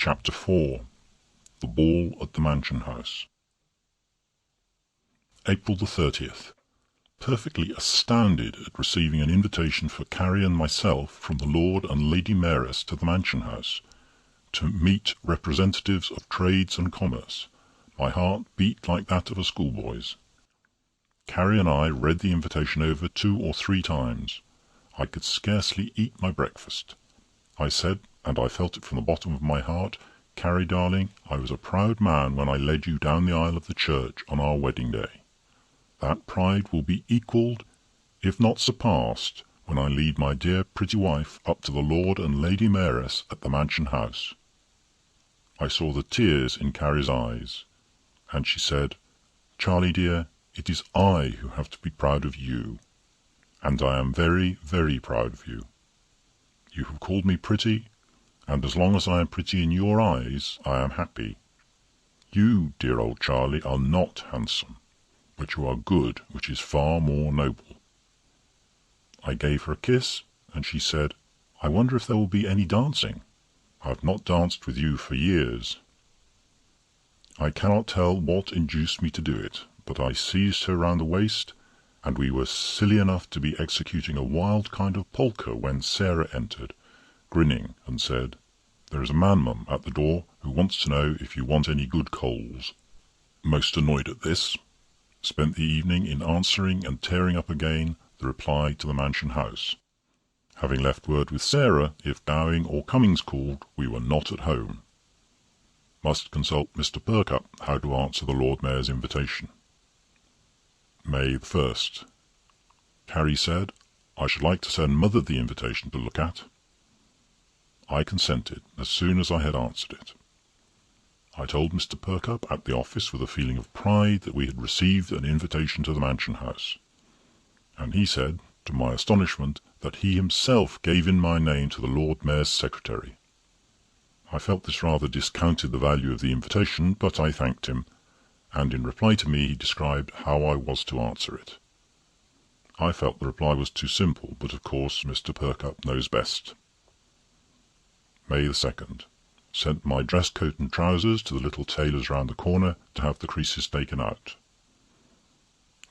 Chapter 4. The Ball at the Mansion House. April the 30th. Perfectly astounded at receiving an invitation for Carrie and myself from the Lord and Lady Mayoress to the Mansion House, to meet representatives of trades and commerce. My heart beat like that of a schoolboy's. Carrie and I read the invitation over 2 or 3 times. I could scarcely eat my breakfast. I said, and I felt it from the bottom of my heart, "Carrie, darling, I was a proud man when I led you down the aisle of the church on our wedding day. That pride will be equalled, if not surpassed, when I lead my dear pretty wife up to the Lord and Lady Mayoress at the Mansion House." I saw the tears in Carrie's eyes, and she said, "Charlie dear, it is I who have to be proud of you, and I am very, very proud of you. You have called me pretty, and as long as I am pretty in your eyes, I am happy. You, dear old Charlie, are not handsome, but you are good, which is far more noble." I gave her a kiss, and she said, "I wonder if there will be any dancing. I have not danced with you for years." I cannot tell what induced me to do it, but I seized her round the waist, and we were silly enough to be executing a wild kind of polka when Sarah entered, grinning, and said, "There is a man, mum, at the door who wants to know if you want any good coals." Most annoyed at this, spent the evening in answering and tearing up again the reply to the Mansion House, having left word with Sarah if Gowing or Cummings called, we were not at home. Must consult Mr. Perkupp how to answer the Lord Mayor's invitation. May 1st. Carrie said, "I should like to send Mother the invitation to look at." I consented as soon as I had answered it. I told Mr. Perkupp at the office with a feeling of pride that we had received an invitation to the Mansion House, and he said, to my astonishment, that he himself gave in my name to the Lord Mayor's secretary. I felt this rather discounted the value of the invitation, but I thanked him, and in reply to me he described how I was to answer it. I felt the reply was too simple, but of course Mr. Perkupp knows best. May 2nd. Sent my dress coat and trousers to the little tailor's round the corner to have the creases taken out.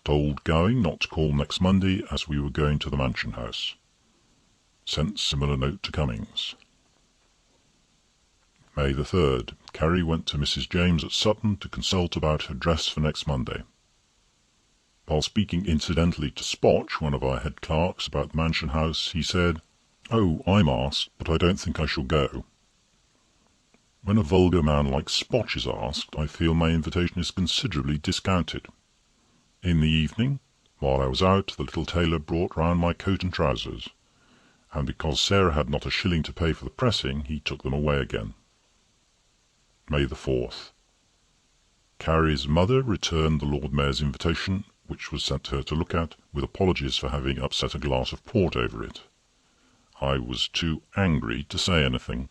Told Gowing not to call next Monday, as we were going to the Mansion House. Sent similar note to Cummings. May 3rd. Carrie went to Mrs. James at Sutton to consult about her dress for next Monday. While speaking incidentally to Spotch, one of our head clerks, about the Mansion House, he said, "Oh, I'm asked, but I don't think I shall go." When a vulgar man like Spotch is asked, I feel my invitation is considerably discounted. In the evening, while I was out, the little tailor brought round my coat and trousers, and because Sarah had not a shilling to pay for the pressing, he took them away again. May 4th. Carrie's mother returned the Lord Mayor's invitation, which was sent her to look at, with apologies for having upset a glass of port over it. I was too angry to say anything.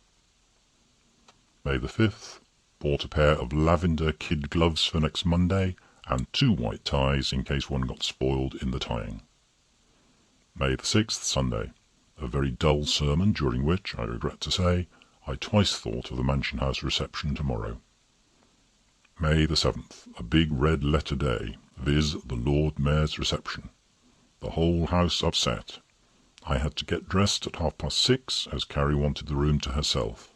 May 5th. Bought a pair of lavender kid gloves for next Monday, and 2 white ties in case one got spoiled in the tying. May 6th, Sunday. A very dull sermon, during which, I regret to say, I twice thought of the Mansion House reception tomorrow. May 7th. A big red letter day, viz. the Lord Mayor's reception. The whole house upset. I had to get dressed at 6:30, as Carrie wanted the room to herself.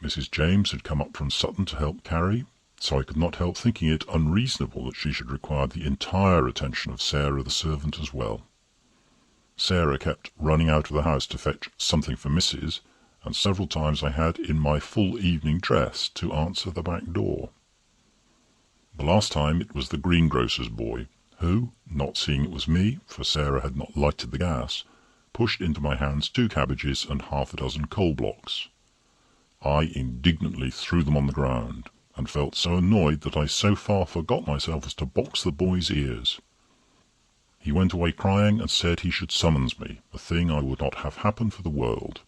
Mrs. James had come up from Sutton to help Carrie, so I could not help thinking it unreasonable that she should require the entire attention of Sarah the servant as well. Sarah kept running out of the house to fetch something for Mrs., and several times I had, in my full evening dress, to answer the back door. The last time it was the greengrocer's boy, who, not seeing it was me, for Sarah had not lighted the gas, pushed into my hands 2 cabbages and 6 coal blocks. I indignantly threw them on the ground, and felt so annoyed that I so far forgot myself as to box the boy's ears. He went away crying and said he should summons me, a thing I would not have happen for the world.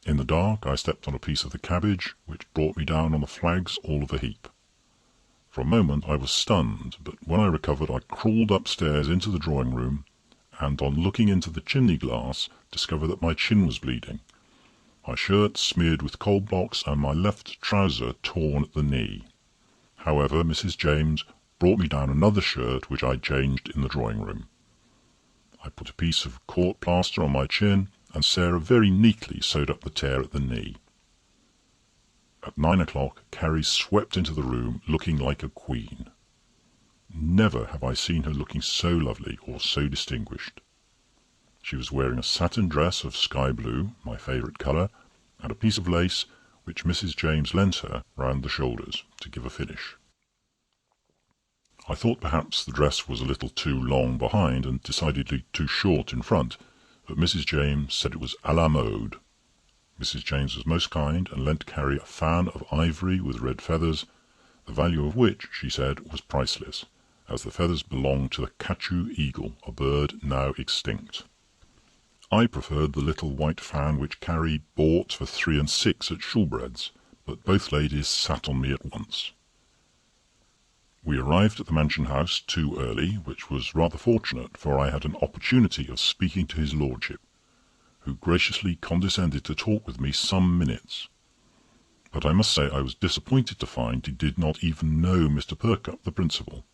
In the dark I stepped on a piece of the cabbage, which brought me down on the flags all of a heap. For a moment I was stunned, but when I recovered I crawled upstairs into the drawing-room, and on looking into the chimney-glass discovered that my chin was bleeding, my shirt smeared with coal blocks, and my left trouser torn at the knee. However, Mrs. James brought me down another shirt which I changed in the drawing-room. I put a piece of court plaster on my chin, and Sarah very neatly sewed up the tear at the knee. At 9 o'clock, Carrie swept into the room looking like a queen. Never have I seen her looking so lovely or so distinguished. She was wearing a satin dress of sky blue, my favourite colour, and a piece of lace which Mrs. James lent her round the shoulders to give a finish. I thought perhaps the dress was a little too long behind and decidedly too short in front, but Mrs. James said it was à la mode. Mrs. James was most kind and lent Carrie a fan of ivory with red feathers, the value of which, she said, was priceless, as the feathers belonged to the Kachu eagle, a bird now extinct. I preferred the little white fan which Carrie bought for 3 and 6 at Shoolbred's, but both ladies sat on me at once. We arrived at the Mansion House too early, which was rather fortunate, for I had an opportunity of speaking to his lordship, who graciously condescended to talk with me some minutes. But I must say I was disappointed to find he did not even know Mr. Perkupp, the principal.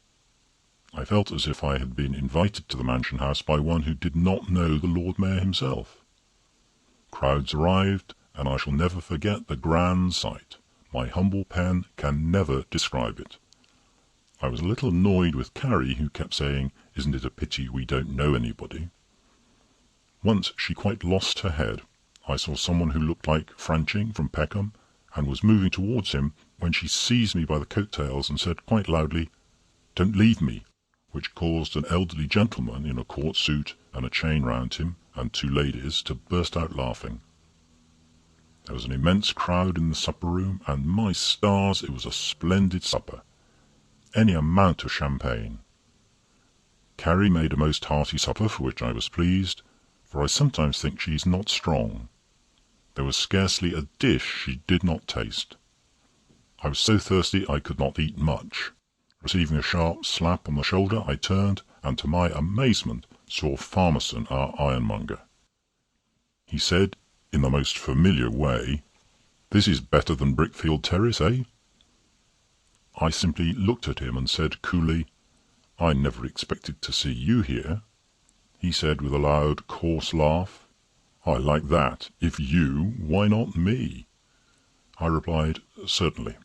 I felt as if I had been invited to the Mansion House by one who did not know the Lord Mayor himself. Crowds arrived, and I shall never forget the grand sight. My humble pen can never describe it. I was a little annoyed with Carrie, who kept saying, "Isn't it a pity we don't know anybody?" Once she quite lost her head. I saw someone who looked like Franching from Peckham, and was moving towards him, when she seized me by the coat-tails and said quite loudly, "Don't leave me," which caused an elderly gentleman in a court suit and a chain round him, and 2 ladies, to burst out laughing. There was an immense crowd in the supper-room, and my stars, it was a splendid supper. Any amount of champagne. Carrie made a most hearty supper, for which I was pleased, for I sometimes think she is not strong. There was scarcely a dish she did not taste. I was so thirsty I could not eat much. Receiving a sharp slap on the shoulder, I turned, and to my amazement saw Farmerson, our ironmonger. He said, in the most familiar way, "This is better than Brickfield Terrace, eh?" I simply looked at him and said coolly, "I never expected to see you here." He said with a loud, coarse laugh, "I like that. If you, why not me?" I replied, "Certainly."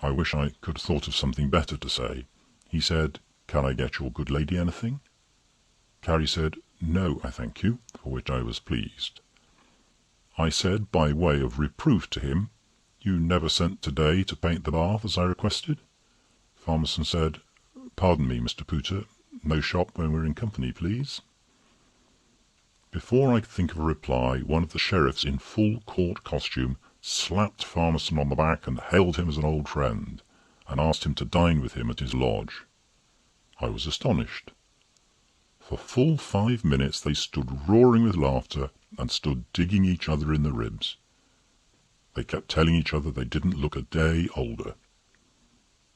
I wish I could have thought of something better to say. He said, "Can I get your good lady anything?" Carrie said, "No, I thank you," for which I was pleased. I said, by way of reproof to him, "You never sent to-day to paint the bath, as I requested?" Farmerson said, "Pardon me, Mr. Pooter, no shop when we're in company, please." Before I could think of a reply, one of the sheriffs in full court costume slapped Farmerson on the back and hailed him as an old friend, and asked him to dine with him at his lodge. I was astonished. For full 5 minutes they stood roaring with laughter, and stood digging each other in the ribs. They kept telling each other they didn't look a day older.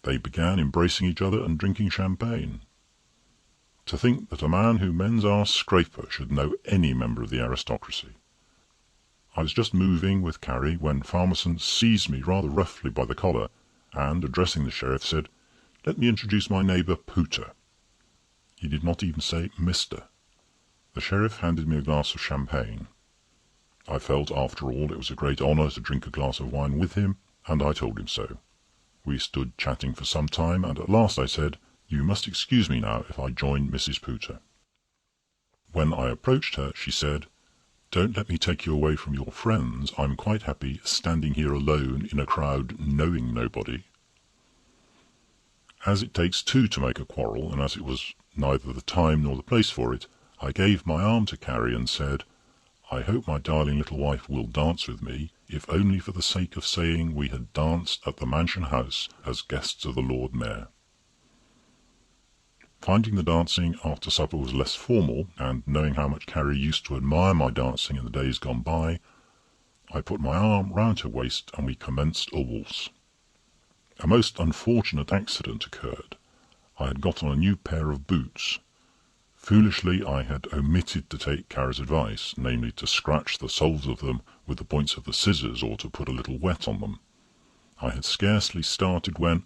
They began embracing each other and drinking champagne. To think that a man who mends our scraper should know any member of the aristocracy. I was just moving with Carrie when Farmerson seized me rather roughly by the collar, and, addressing the sheriff, said, "Let me introduce my neighbour Pooter." He did not even say Mr. The sheriff handed me a glass of champagne. I felt, after all, it was a great honour to drink a glass of wine with him, and I told him so. We stood chatting for some time, and at last I said, "You must excuse me now if I join Mrs. Pooter." When I approached her, she said, "Don't let me take you away from your friends. I'm quite happy standing here alone in a crowd knowing nobody." As it takes 2 to make a quarrel, and as it was neither the time nor the place for it, I gave my arm to Carrie and said, "I hope my darling little wife will dance with me, if only for the sake of saying we had danced at the Mansion House as guests of the Lord Mayor." Finding the dancing after supper was less formal, and knowing how much Carrie used to admire my dancing in the days gone by, I put my arm round her waist and we commenced a waltz. A most unfortunate accident occurred. I had got on a new pair of boots. Foolishly I had omitted to take Carrie's advice, namely to scratch the soles of them with the points of the scissors or to put a little wet on them. I had scarcely started when,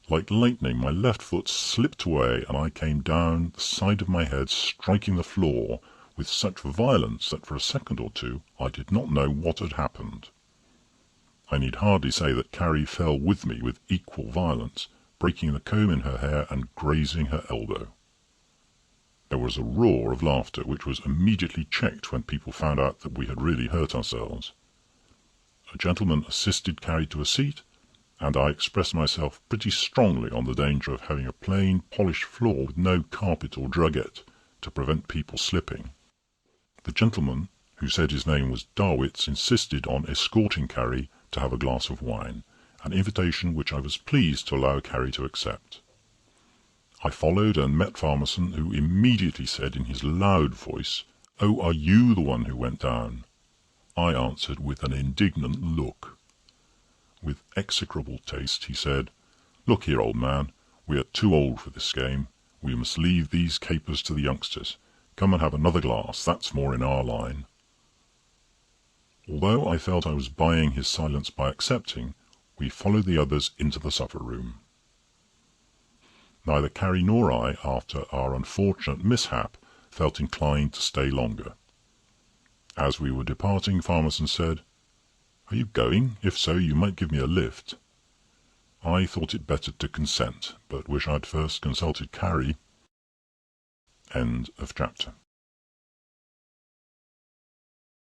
like lightning, my left foot slipped away and I came down the side of my head, striking the floor with such violence that for a second or two I did not know what had happened. I need hardly say that Carrie fell with me with equal violence, breaking the comb in her hair and grazing her elbow. There was a roar of laughter, which was immediately checked when people found out that we had really hurt ourselves. A gentleman assisted Carrie to a seat, and I expressed myself pretty strongly on the danger of having a plain, polished floor with no carpet or drugget to prevent people slipping. The gentleman, who said his name was Darwitz, insisted on escorting Carrie to have a glass of wine, an invitation which I was pleased to allow Carrie to accept. I followed and met Farmerson, who immediately said in his loud voice, "Oh, are you the one who went down?" I answered with an indignant look. With execrable taste he said, "Look here, old man, we are too old for this game. We must leave these capers to the youngsters. Come and have another glass, that's more in our line." Although I felt I was buying his silence by accepting, we followed the others into the supper-room. Neither Carrie nor I, after our unfortunate mishap, felt inclined to stay longer. As we were departing, Farmerson said, "Are you going? If so, you might give me a lift." I thought it better to consent, but wish I'd first consulted Carrie. End of chapter.